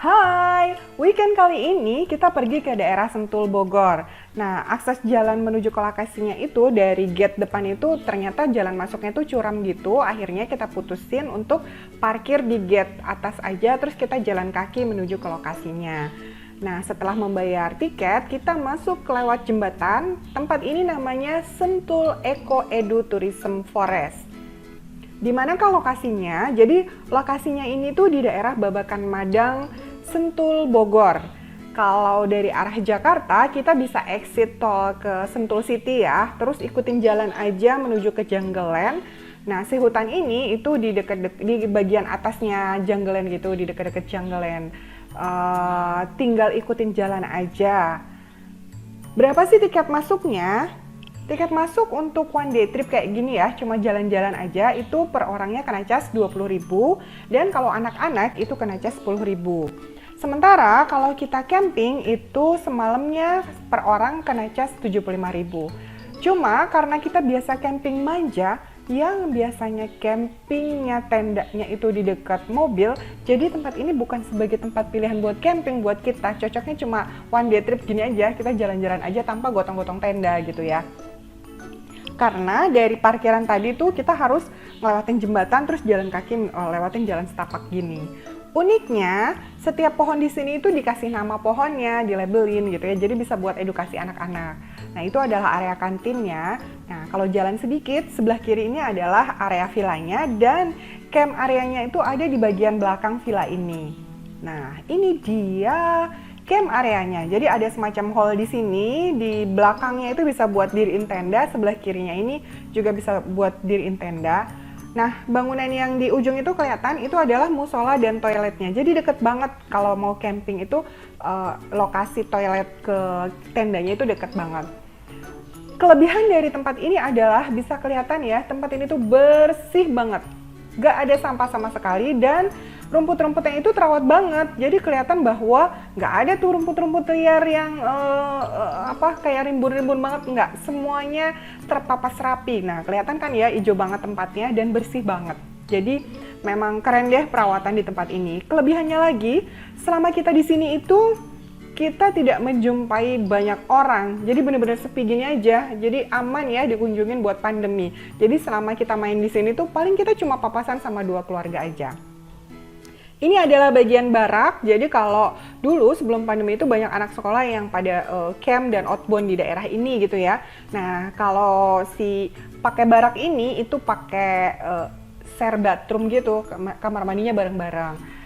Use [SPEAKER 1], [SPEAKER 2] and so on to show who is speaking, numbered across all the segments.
[SPEAKER 1] Hai, weekend kali ini kita pergi ke daerah Sentul, Bogor. Nah, akses jalan menuju ke lokasinya itu dari gate depan itu ternyata jalan masuknya itu curam gitu. Akhirnya kita putusin untuk parkir di gate atas aja, terus kita jalan kaki menuju ke lokasinya. Nah, setelah membayar tiket, kita masuk lewat jembatan. Tempat ini namanya Sentul Eco Edu Tourism Forest. Di manakah lokasinya? Jadi lokasinya ini tuh di daerah Babakan Madang, Sentul, Bogor. Kalau dari arah Jakarta kita bisa exit tol ke Sentul City ya, terus ikutin jalan aja menuju ke Janggalan. Nah, si hutan ini itu di bagian atasnya Janggalan gitu, di dekat-dekat Janggalan. Tinggal ikutin jalan aja. Berapa sih tiket masuknya? Tiket masuk untuk one day trip kayak gini ya, cuma jalan-jalan aja, itu per orangnya kena cas 20.000 dan kalau anak-anak itu kena cas 10.000. Sementara kalau kita camping itu semalamnya per orang kena cas 75.000. Cuma karena kita biasa camping manja, yang biasanya campingnya tendanya itu di dekat mobil, jadi tempat ini bukan sebagai tempat pilihan buat camping buat kita. Cocoknya cuma one day trip gini aja, kita jalan-jalan aja tanpa gotong-gotong tenda gitu ya. Karena dari parkiran tadi tuh kita harus ngelewatin jembatan terus jalan kaki lewatin jalan setapak gini. Uniknya, setiap pohon di sini itu dikasih nama pohonnya, dilabelin gitu ya. Jadi bisa buat edukasi anak-anak. Nah, itu adalah area kantinnya. Nah, kalau jalan sedikit, sebelah kiri ini adalah area villanya dan camp areanya itu ada di bagian belakang villa ini. Nah, ini dia camp areanya. Jadi ada semacam hall di sini, di belakangnya itu bisa buat diriin tenda, sebelah kirinya ini juga bisa buat diriin tenda. Nah, bangunan yang di ujung itu kelihatan itu adalah musola dan toiletnya. Jadi deket banget kalau mau camping itu lokasi toilet ke tendanya itu deket banget. Kelebihan dari tempat ini adalah bisa kelihatan ya, tempat ini tuh bersih banget. Gak ada sampah sama sekali dan rumput-rumputnya itu terawat banget. Jadi kelihatan bahwa gak ada tuh rumput-rumput liar yang kayak rimbun-rimbun banget, enggak. Semuanya terpapas rapi. Nah, kelihatan kan ya hijau banget tempatnya dan bersih banget. Jadi memang keren deh perawatan di tempat ini. Kelebihannya lagi, selama kita di sini itu kita tidak menjumpai banyak orang, jadi benar-benar sepi gini aja, jadi aman ya dikunjungin buat pandemi. Jadi selama kita main di sini tuh paling kita cuma papasan sama 2 keluarga aja. Ini adalah bagian barak, jadi kalau dulu sebelum pandemi itu banyak anak sekolah yang pada camp dan outbound di daerah ini gitu ya. Nah, kalau si pakai barak ini itu pakai share bathroom gitu, kamar mandinya bareng-bareng.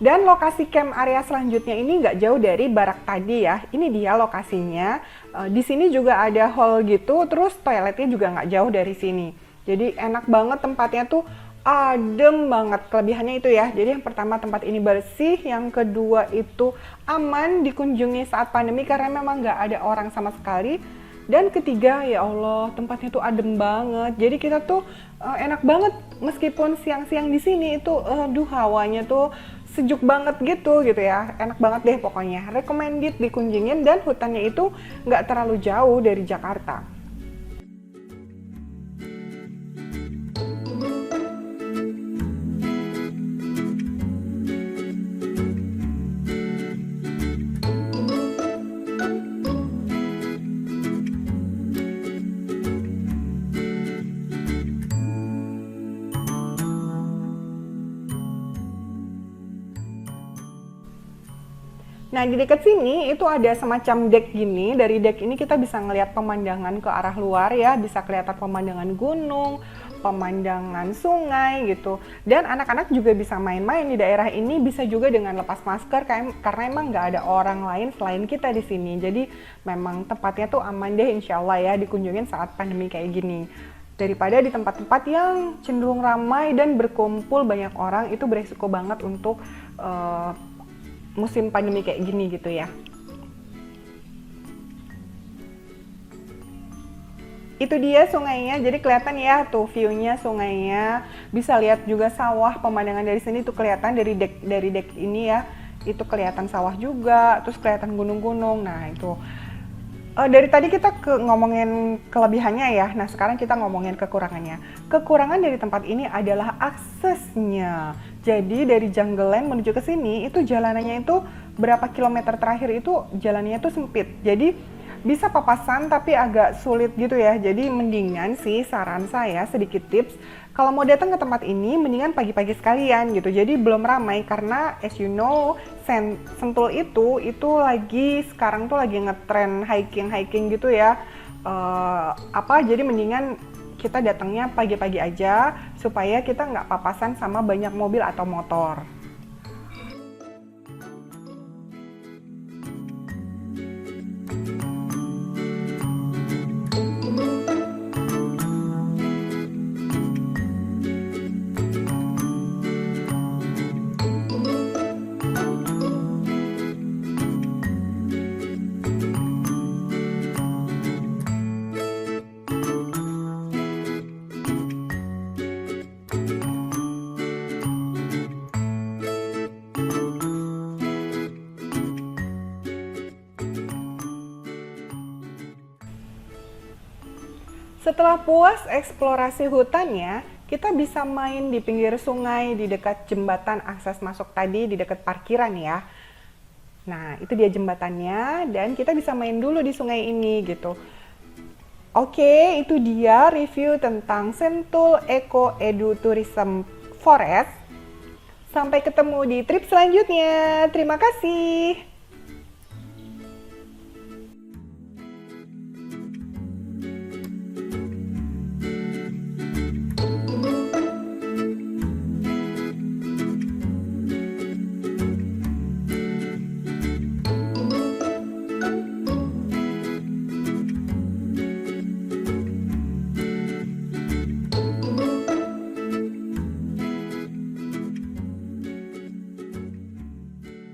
[SPEAKER 1] Dan lokasi camp area selanjutnya ini nggak jauh dari barak tadi ya. Ini dia lokasinya. Di sini juga ada hall gitu, terus toiletnya juga nggak jauh dari sini. Jadi enak banget tempatnya tuh, adem banget. Kelebihannya itu ya. Jadi yang pertama tempat ini bersih, yang kedua itu aman dikunjungi saat pandemi karena memang nggak ada orang sama sekali. Dan ketiga, ya Allah, tempatnya tuh adem banget. Jadi kita tuh enak banget meskipun siang-siang di sini itu hawanya tuh sejuk banget gitu ya. Enak banget deh pokoknya. Recommended dikunjungin dan hutannya itu nggak terlalu jauh dari Jakarta. Nah, di dekat sini itu ada semacam deck gini. Dari deck ini kita bisa ngelihat pemandangan ke arah luar ya, bisa kelihatan pemandangan gunung, pemandangan sungai gitu. Dan anak-anak juga bisa main-main di daerah ini, bisa juga dengan lepas masker karena emang nggak ada orang lain selain kita di sini. Jadi memang tempatnya tuh aman deh insya Allah ya dikunjungin saat pandemi kayak gini. Daripada di tempat-tempat yang cenderung ramai dan berkumpul banyak orang, itu beresiko banget untuk musim pandemi kayak gini gitu ya. Itu dia sungainya, jadi kelihatan ya tuh view-nya sungainya. Bisa lihat juga sawah, pemandangan dari sini tuh kelihatan dari deck ini ya. Itu kelihatan sawah juga, terus kelihatan gunung-gunung. Nah, itu Dari tadi kita ngomongin kelebihannya ya, nah sekarang kita ngomongin kekurangannya. Kekurangan dari tempat ini adalah aksesnya. Jadi dari Jungle Land menuju ke sini, itu jalanannya itu berapa kilometer terakhir itu jalannya itu sempit. Jadi bisa papasan tapi agak sulit gitu ya. Jadi mendingan sih saran saya sedikit tips, kalau mau datang ke tempat ini mendingan pagi-pagi sekalian gitu. Jadi belum ramai karena as you know Sentul itu lagi sekarang tuh lagi ngetren hiking gitu ya. Jadi mendingan kita datangnya pagi-pagi aja supaya kita nggak papasan sama banyak mobil atau motor. Setelah puas eksplorasi hutannya, kita bisa main di pinggir sungai di dekat jembatan akses masuk tadi di dekat parkiran ya. Nah, itu dia jembatannya dan kita bisa main dulu di sungai ini gitu. Oke, itu dia review tentang Sentul Eco Edu Tourism Forest. Sampai ketemu di trip selanjutnya. Terima kasih.